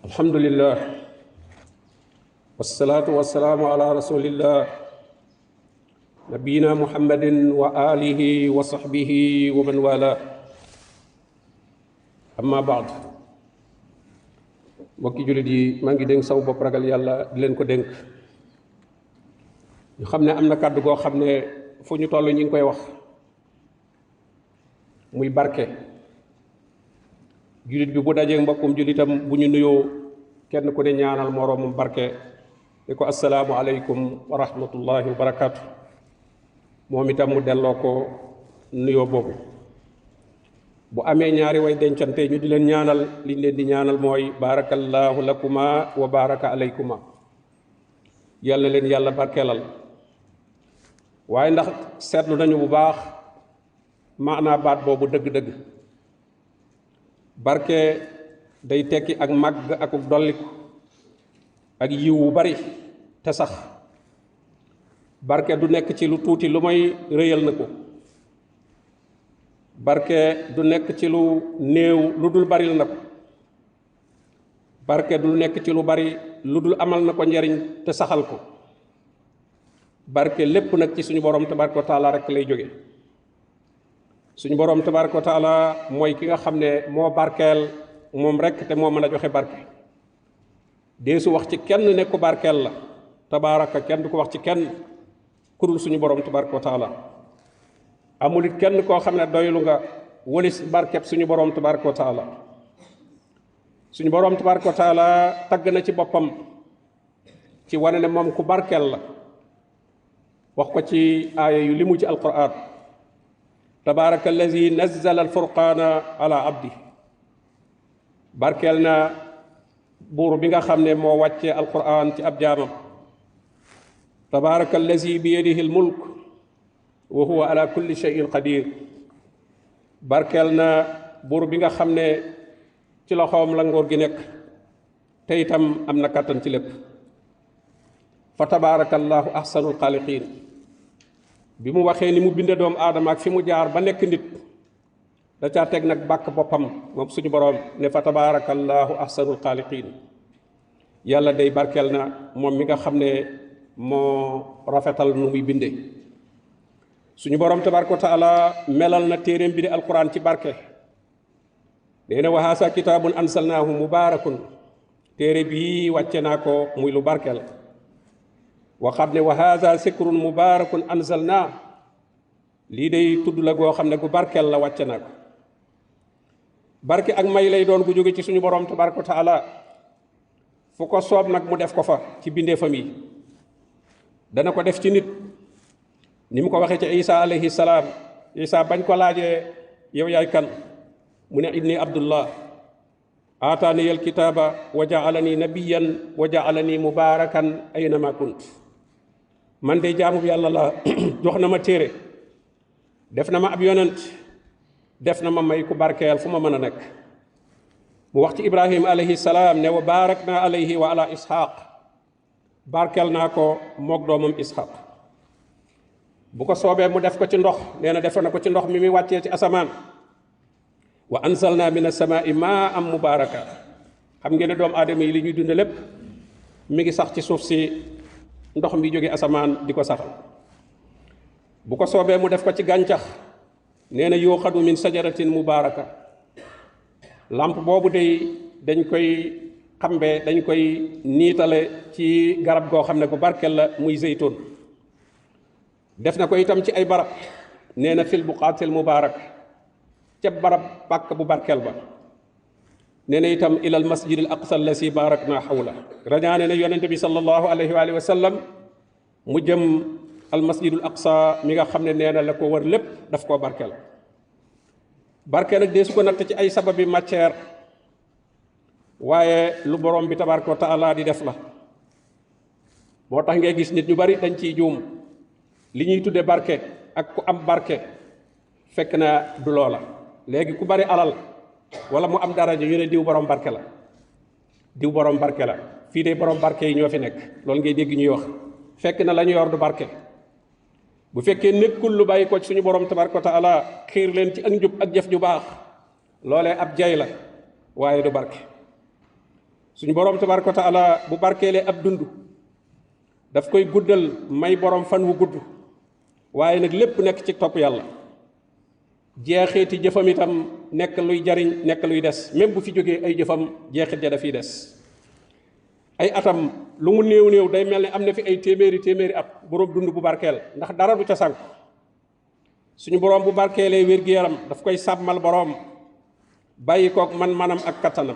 alhamdulillah wassalatu wassalamu ala rasulillah nabiyina muhammadin wa alihi wa sahbihi wa man wala amma ba'd mbokki jullit yi maa ngi dénk saw bopp ragal yàlla di leen ko dénk ñu xam ne am na kàddu goo xam ne fu ñu toll ñu ngi koy wax muy barke. jullit bi bu dajee mbokkum jullitam bu ñu nuyoo kenn ku ne ñaanal moroomum barke di ko assalaamu aleykum wa rahmatullahi wa barakaatu moom itam mu delloo ko nuyoo boobu. bu amee ñaari way dencante ñu di leen ñaanal liñ leen di ñaanal mooy barakallahu lakuma wa baraka alaykuma, yàlla leen yàlla barkeelal. waaye ndax seetlu nañu bu baax maanaa baat boobu dëgg-dëgg. barke day tekki ak màgg ak dolliku ak yiw wu bari te sax. barke du nekk ci lu tuuti lu may rëyal na ko. barke du nekk ci lu néew lu dul baril na ko. barke du nekk ci lu bari lu dul amal na ko njariñ te saxal ko. barke lépp nag ci suñu borom tabaraka wa taala rek lay jóge. suñu borom tabaraka wa taala mooy ki nga xam ne moo barkeel moom rek te moo mën a joxe barke. deesu wax ci kenn ne ku barkeel la tabaraka, kenn du ko wax ci kenn ku dul suñu borom tabaraka wa taala. amul it kenn koo xam ne doylu nga wëlis barkeb suñu borom tabaraka wa taala. suñu borom tabaraka wa taala tagg na ci boppam ci wane ne moom ku barkeel la. wax ko ci aaya yu limu ci alquran. tabaraka allazi nazzala alfurqaana ala abdi. barkeel na buur bi nga xam ne moo wàccee alquran ci ab jaamam. tabaraka allazi bi yadihi almulk wa huwa ala kulli shay'in qadir. barkeel na buur bi nga xam ne ci loxoom la nguur gi nekk te itam am na kàttan ci lépp. fa tabarakallahu ahsanul xaaliqiin. bi mu waxee ni mu binde doomu aadama ak fi mu jaar ba nekk nit da caa teg nag bàkk boppam moom suñu boroom ne fa tabarakallahu ahsanul xaaliqiin. yàlla day barkeel na moom mi nga xam ne moo rafetal nu muy binde. suñu boroom tabaraka wa taala melal na téeréem bi di alquran ci barke. nee na wa haasa kitaabun ansalnaahu mubaarakun. téere bii wàcce naa ko muy lu barkeel. waxaat ne wa haza sikrun mubarakun anzalna. lii day tudd la goo xam ne gu barkeel la wàcce naa ko. barke ak may lay doon gu jóge ci suñu borom tabaraka wa taala. fu ko soob nag mu def ko fa ci bindeefam yi. dana ko def ci nit ni mu ko waxee ci isa alayhi salaam. isa bañ ko laajee yow yaay kan mu ne inni abdullah aataani alkitaaba wa jaalani nabiyan wa jaalani mubarakan aynama kunt. man de jaamu yàlla la jox na ma téere def na ma ab yonent def na ma may ku barkeel fu ma mën a nekk. mu wax ci ibrahim alayhi salaam ne wa barak naa alayhi wa ala ishaq. barkeel naa ko moog doomam ishaq. bu ko soobee mu def ko ci ndox nee na defe na ko ci ndox mi muy wàccee ci asamaan. wa anzalna min as-samaa'i maa'an mubaaraka. xam ngeen ne doomu aadama yi li ñuy dund lépp mi ngi sax ci suuf si ndox mi jóge asamaan di ko saxal. bu ko soobee mu def ko ci gàncax nee na yuuxadu min sajaratin mubaaraka. lamp boobu day dañ koy xambe dañ koy niitale ci garab goo xam ne bu barkel la muy zeytoon. def na ko itam ci ay barab nee na fil buqaatil mubaaraka ca barab pàkk bu barkeel ba. nee na itam ilal masjid al aqsa allasi barak naa xawla. rañaane ne yonente bi sallallahu alayhi wa alihi wa sallam mu jëm al masjidul aqsa mi nga xam ne nee na la ko wër lépp daf koo barkeel. barkeel nag dee su ko natt ci ay sababi matière waaye lu borom bi tabaraka wa taala di def la. moo tax ngay gis nit ñu bari dañ ciy juum li ñuy tudde barke ak ku am barke fekk na du loola. léegi ku bari alal wala mu am daraja ñu ne diw borom barke la. diw borom barke la fii de borom barke yi ñoo fi nekk loolu ngay dégg ñuy wax fekk na la ñu yor du barke. bu fekkee nekkul lu bàyyi ko ci suñu borom tabaraka wa taala xiir leen ci ak njub ak jëf ju baax loolee ab jay la waaye du barke. suñu borom tabaraka wa taala bu barkeelee ab dund daf koy guddal may borom fan wu gudd waaye nag lépp nekk ci topp yàlla jeexiti jëfam itam nekk luy jariñ nekk luy des même bu fi jógee ay jëfam jeexit ja dafiy des ay atam lu mu néew néew day mel ne am na fi ay téeméeri at borom dund bu barkeel ndax dara du ca sànk suñu borom bu barkeelee wér-gi-yaram daf koy sàmmal borom bàyyi kook man-manam ak kattanam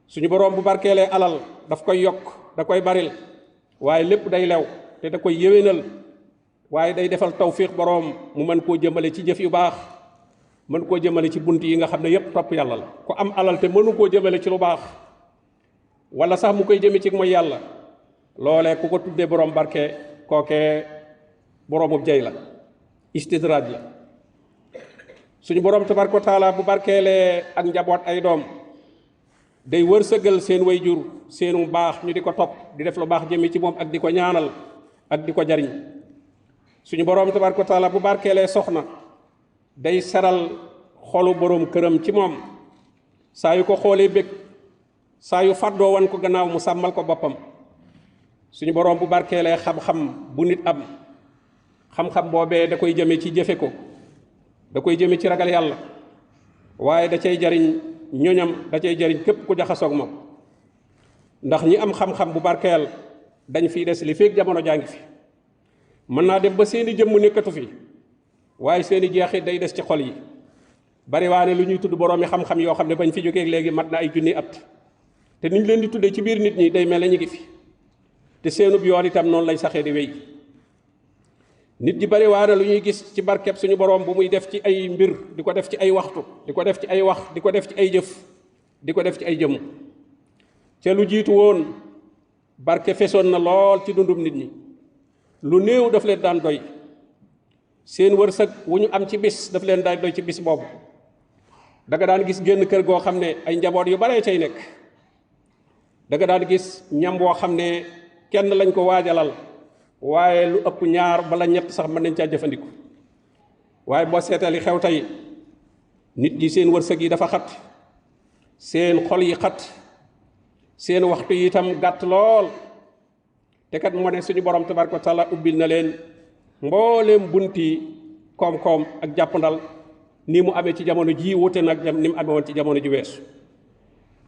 suñu borom bu barkeelee alal daf koy yokk da koy baril waaye lépp day lew te da koy yéwénal waaye day defal tawfiq borom mu mën koo jëmale ci jëf yu baax mën koo jëmale ci bunt yi nga xam ne yépp topp yàlla la ku am alal te mënu koo jëmale ci lu baax wala sax mu koy jëme ci mooy yàlla loolee ku ko tuddee borom barke kookee boromub jay la istidraaj la suñu borom tabaraka wa taala bu barkeelee ak njaboot ay doom day wërsëgal seen way jur seenu baax ñu di ko topp di def lu baax jëme ci moom ak di ko ñaanal ak di ko jariñ suñu borom tabaraka wa taala bu barkeelee soxna day seral xolu borom këram ci moom saa yu ko xoolee bég saa yu fàddoo wan ko gannaaw mu sàmmal ko boppam suñu borom bu barkeelee xam-xam bu nit am xam-xam boobee da koy jëme ci jëfe ko da koy jëme ci ragal yàlla waaye da cay jariñ ñoñam da cay jariñ képp ku jaxasoog moom ndax ñi am xam-xam bu barkeel dañ fiy des li feek jamono jaa ngi fi mën naa dem ba seeni jëmm nekkatu fi waaye seeni jeexit day des ci xol yi bari waane lu ñuy tudd boroomi xam-xam yoo xam ne bañ fi jógee léegi mat na ay junni at te niñ leen di tuddee ci biir nit ñi day mel ne ñu ngi fi te seenub yoon itam noonu lay saxee di wéy nit ñi bari waane lu ñuy gis ci barkeb suñu borom bu muy def ci ay mbir di ko def ci ay waxtu di ko def ci ay wax di ko def ci ay jëf di ko def ci ay jëmm ca lu jiitu woon barke fesoon na lool ci dundum nit ñi lu néew daf leen daan doy seen wërsëg wu ñu am ci bis daf leen daan doy ci bis boobu danga daan gis génn kër goo xam ne ay njaboot yu baree cay nekk danga daan gis ñam woo xam ne kenn lañ ko waajalal waaye lu ëpp ñaar bala ñett sax mën nañ caa jëfandiku waaye boo seetali xew tey nit ñi seen wërsëg yi dafa xat seen xol yi xat seen waxtu yi itam gàtt lool te kat moo ne suñu borom tabaraka wa taala ubbil na leen mbooleem bunti koom-koom ak jàppandal ni mu amee ci jamono ji wute nag ni mu amee woon ci jamono ji weesu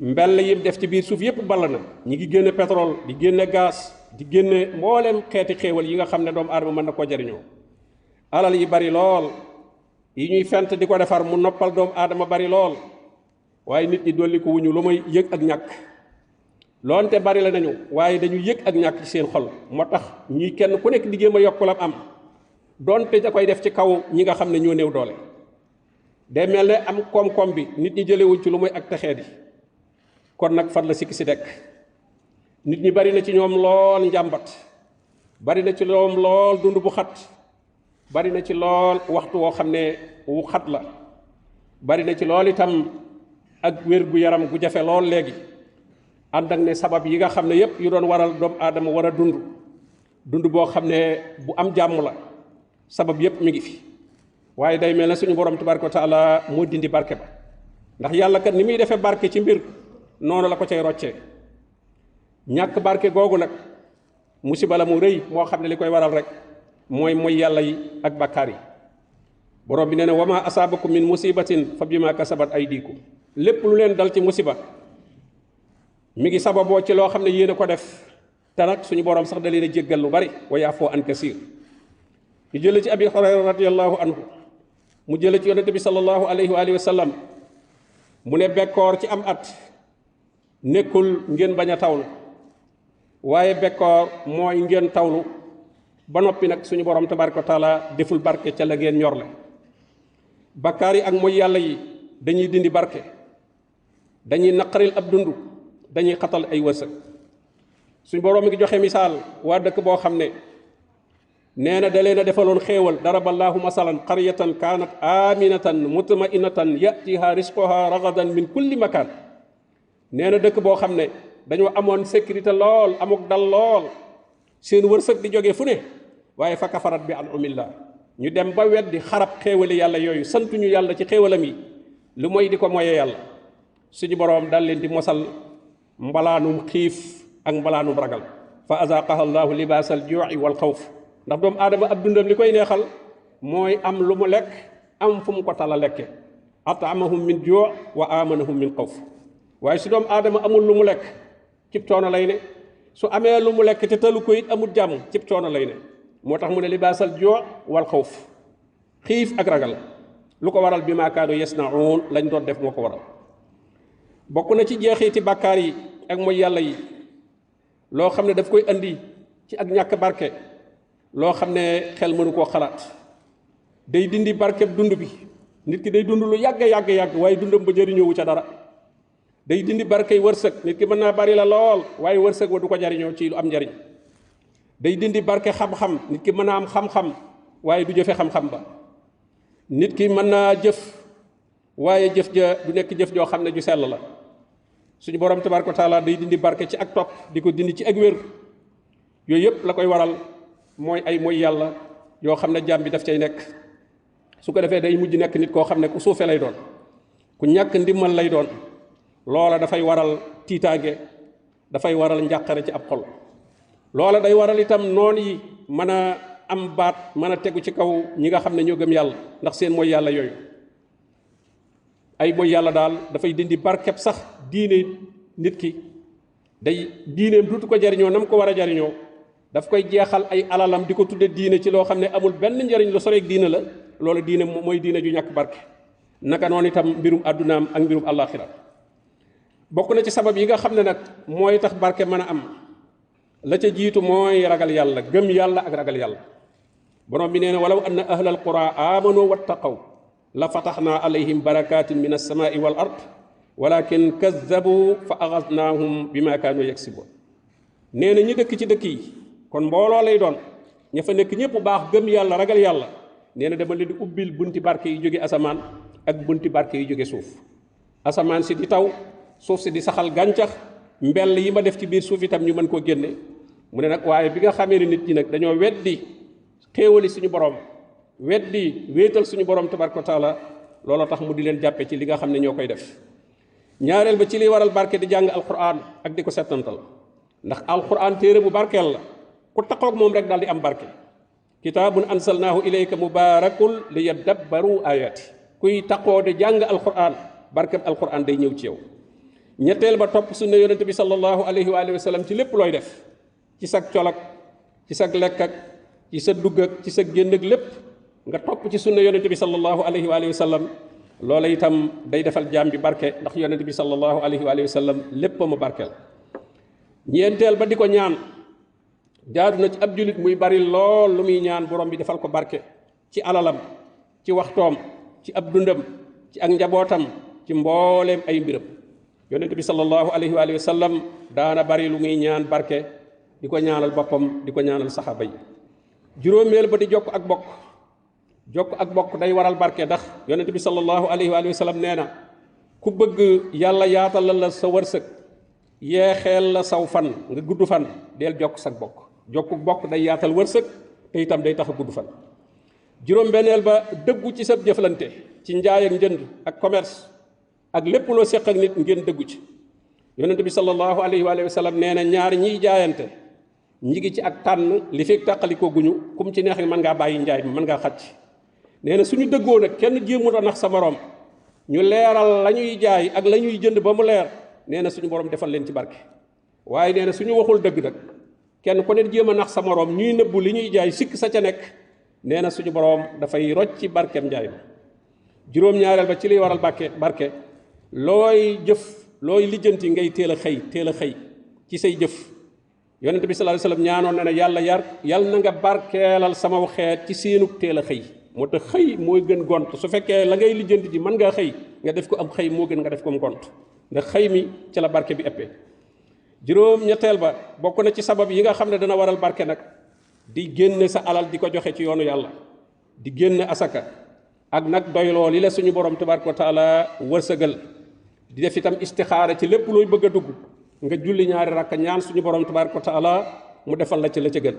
mbell yim def ci biir suuf yépp ball na ñi ngi génne pétrole di génne gaz di génne mbooleem xeeti xéewal yi nga xam ne doomu aadama mën na koo jariñoo alal yi bari lool yi ñuy fent di ko defar mu noppal doomu aadama bari lool waaye nit ñi dolli ko wuñu lu may yëg ak ñàkk loonte bari la nañu waaye dañu yëg ak ñàkk ci seen xol moo tax ñii kenn ku nekk di jéem a yokkulam am doonte da koy def ci kaw ñi nga xam ne ñoo néew doole day mel ne am koom-koom bi nit ñi jëlewuñ ci lu muy ak texee di kon nag fan la sikki si dekk nit ñi bari na ci ñoom lool njàmbat bari na ci ñoom lool dund bu xat bari na ci lool waxtu woo xam ne wu xat la bari na ci lool itam ak wér gu yaram gu jafe lool léegi ànd ak ne sabab yi nga xam ne yépp yu doon waral doomu aadama war a dund boo xam ne bu am jàmm la sabab yépp mi ngi fi waaye day mel ne suñu borom tabaraka wa taala moo dindi barke ba ndax yàlla kat ni muy defee barke ci mbir noonu la ko cay roccee ñàkk barke googu nag musiba la mu rëy moo xam ne li koy waral rek mooy yàlla yi ak bakkaar yi borom bi nee na wama asaabakum min musibatin fa bima kasabat aydikum lépp lu leen dal ci musiba mi ngi sababoo ci loo xam ne yéen a ko def te nag suñu borom sax da leen a jéggal lu bari wa yaafoo an kasiir ñu jële ci abi hurayra radiyallahu anhu mu jële ci yonente bi sallallahu alayhi wa alihi wa sallam mu ne bekkoor ci am at nekkul ngeen bañ a tawlu waaye bekkoor mooy ngeen tawlu ba noppi nag suñu borom tabaraka wa taala deful barke ca la ngeen ñorle bakkaar yi ak mooy yàlla yi dañuy dindi barke dañuy naqaril ab dund dañuy xatal ay wërsëg suñu borom mi ngi joxe misaal waa dëkk boo xam ne nee na da leen a defaloon xéewal daraballaahu masalan qaryatan kaanat aminatan mutmainatan yatiha risquha ragadan min kulli makan nee na dëkk boo xam ne dañoo amoon sécurité lool amuk dal lool seen wërsëg di jógee fu ne waaye fa kafarat bi an umillah ñu dem ba weddi xarab xéewali yàlla yooyu santuñu yàlla ci xéewalam yi lu mooy di ko moye yàlla suñu boroom dal leen di mosal mbalaanum xiif ak mbalaanum ragal fa azaqaha allahu libaasal juu'i wal xawf ndax doomu aadama ab dundam li koy neexal mooy am lu mu lekk am fu mu ko tala lekke atamahum min juu' wa amanahum min xawf waaye su doomu aadama amul lu mu lekk cib coono lay ne su amee lu mu lekk te talu ko it amul jàmm cib coono lay ne moo tax mu ne libaasal juu' wal xawf xiif ak ragal lu ko waral bi maa kaanu yasnaun lañ doon def moo ko waral bokk na ci jeexiti bàkkaar yi ak mooy yàlla yi loo xam ne daf koy andi ci ak ñàkk barke loo xam ne xel mënu koo xalaat day dindi barkeb dund bi nit ki day dund lu yàgg waaye dundam ba jëriñoowu ca dara day dindi barkey wërsëg nit ki mën naa bari la lool waaye wërsëg wa du ko jariñoo ci lu am njariñ day dindi barke xam-xam nit ki mën naa am xam-xam waaye du jëfe xam-xam ba nit ki mën naa jëf waaye jëf ja du nekk jëf joo xam ne ju sell la suñu borom tabaraka wa taala day dindi barke ci ak topp di ko dindi ci ak wér yooyu yëpp la koy waral mooy ay mooy yàlla yoo xam ne jaam bi daf cay nekk su ko defee day mujj nekk nit koo xam ne ku suufe lay doon ku ñàkk ndimmal lay doon loola dafay waral tiitaange dafay waral njàqare ci ab xol loola day waral itam noon yi mën a am baat mën a tegu ci kaw ñi nga xam ne ñoo gëm yàlla ndax seen mooy yàlla yooyu ay mooy yàlla daal dafay dindi barkeb sax diine nit ki day diineem duutu ko jariñoo nam ko war a jariñoo daf koy jeexal ay alalam di ko tudde diine ci loo xam ne amul benn njariñ lu soreeg diine la loolu diine mooy diine ju ñàkk barke naka noonu itam mbirum àddunaam ak mbirum àllaaxira bokk na ci sabab yi nga xam ne nag mooy tax barke mën a am la ca jiitu mooy ragal yàlla gëm yàlla ak ragal yàlla borom bi nee na walaw anna ahlal qura amanu wattaqaw la fataxnaa alayhim barakatin min alsamaai wal ard walakin kazzabu fa axasnaahum bima kaanu yaksibuun nee na ñi dëkk ci dëkk yi kon mbooloo lay doon ña fa nekk ñëpp baax gëm yàlla ragal yàlla nee na dama leen di ubbil bunti barke yi jóge asamaan ak bunti barke yi jóge suuf asamaan si di taw suuf si di saxal gàncax mbell yi ma def ci biir suuf itam ñu mën koo génne mu ne nag waaye bi nga xamee ne nit ñi nag dañoo weddi xéewali suñu borom weddi wéetal suñu borom tabaraka wa taala looloo tax mu di leen jàppe ci li nga xam ne ñoo koy def ñaareel ba ci liy waral barke di jàng alquran ak di ko settantal ndax alquran téere bu barkeel la ku taqoog moom rek daal di am barke kitaabun ansalnaahu ilayka mubaarakun li yaddabbaru ayaati kuy taqoo de jàng alquran barkeb alquran day ñëw ci yow ñetteel ba topp sunna yonente bi sallallahu alayhi wa sallam ci lépp looy def ci sag colak ci sag lekk ak ci sa dugg ak ci sa génn ak lépp nga topp ci sunna yonente bi sallallahu alayhi wa sallam loola itam day defal jaam bi barke ndax yonente bi sallallahu alayhi wa sallam lépp mu barkeel ñeenteel ba di ko ñaan jaadu na ci ab julit muy bari lool lu muy ñaan borom bi defal ko barke ci alalam ci waxtoom ci ab dundam ci ak njabootam ci mbooleem ay mbiram yonent bi sallallahu alayhi wa sallam daana bari lu muy ñaan barke di ko ñaanal boppam di ko ñaanal saxaaba yi juróomeel ba di jokk ak bokk day waral barke ndax yonent bi sallallahu alayhi wa sallam nee na ku bëgg yàlla yaatal la sa wërsëg yeexeel la saw fan nga gudd fan del jokk sag bokk jokku bokk day yaatal wërsëg te itam day tax a gudd fan juróom-benneel ba dëggu ci sa jëflante ci njaay ak njënd ak commerce ak lépp loo seq ak nit ngeen dëggu ci yonent bi sallallahu alayhi wa sallam nee na ñaari ñiy jaayante ñi ngi ci ak tànn li fekk tàqalikoo guñu kum ci neex mën ngaa bàyyi njaay mi mën ngaa xacc nee na suñu dëggoo nag kenn jéemut a nax sa morom ñu leeral la ñuy jaay ak la ñuy jënd ba mu leer nee na suñu borom defal leen ci barke waaye nee na suñu waxul dëgg nag kenn ku ne jéem a nax sa morom ñuy nëbbu li ñuy jaay sikk sa ca nekk nee na suñu borom dafay rocc ci barkeem njaay ma juróom-ñaareel ba ci liy waral barke looy jëf looy lijjanti ngay teel a xëy ci say jëf yonent bi sallallahu alayhi wasallam ñaanoon na ne yàlla na nga barkeelal sama xeet ci seenug teel a xëy moo tax xëy mooy gën gont su fekkee la ngay lijjanti ji mën ngaa xëy nga def ko am xëy moo gën nga def ko am gont ndax xëy mi ci la barke bi ëppee juróom-ñetteel ba bokk na ci sabab yi nga xam ne dana waral barke nag di génne sa alal di ko joxe ci yoonu yàlla di génne asaka ak nag doyloo li la suñu borom tabaraka wa taala wërsëgal di def itam istixaara ci lépp looy bëgg a dugg nga julli ñaari rakka ñaan suñu borom tabaraka wa taala mu defal la ci la ca gën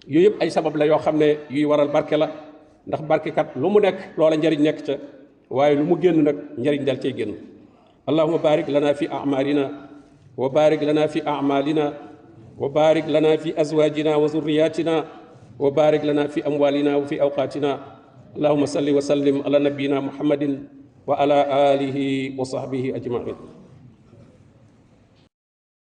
yooyu yëpp ay sabab la yoo xam ne yuy waral barke la ndax barkekat lu mu nekk loola njariñ nekk ca waaye lu mu génn nag njariñ dal cay génn allahumma barik lana fi a'malina وبارك لنا في أعمالنا وبارك لنا في أزواجنا وذرياتنا وبارك لنا في أموالنا وفي أوقاتنا. اللهم صل وسلم على نبينا محمد وعلى آله وصحبه أجمعين.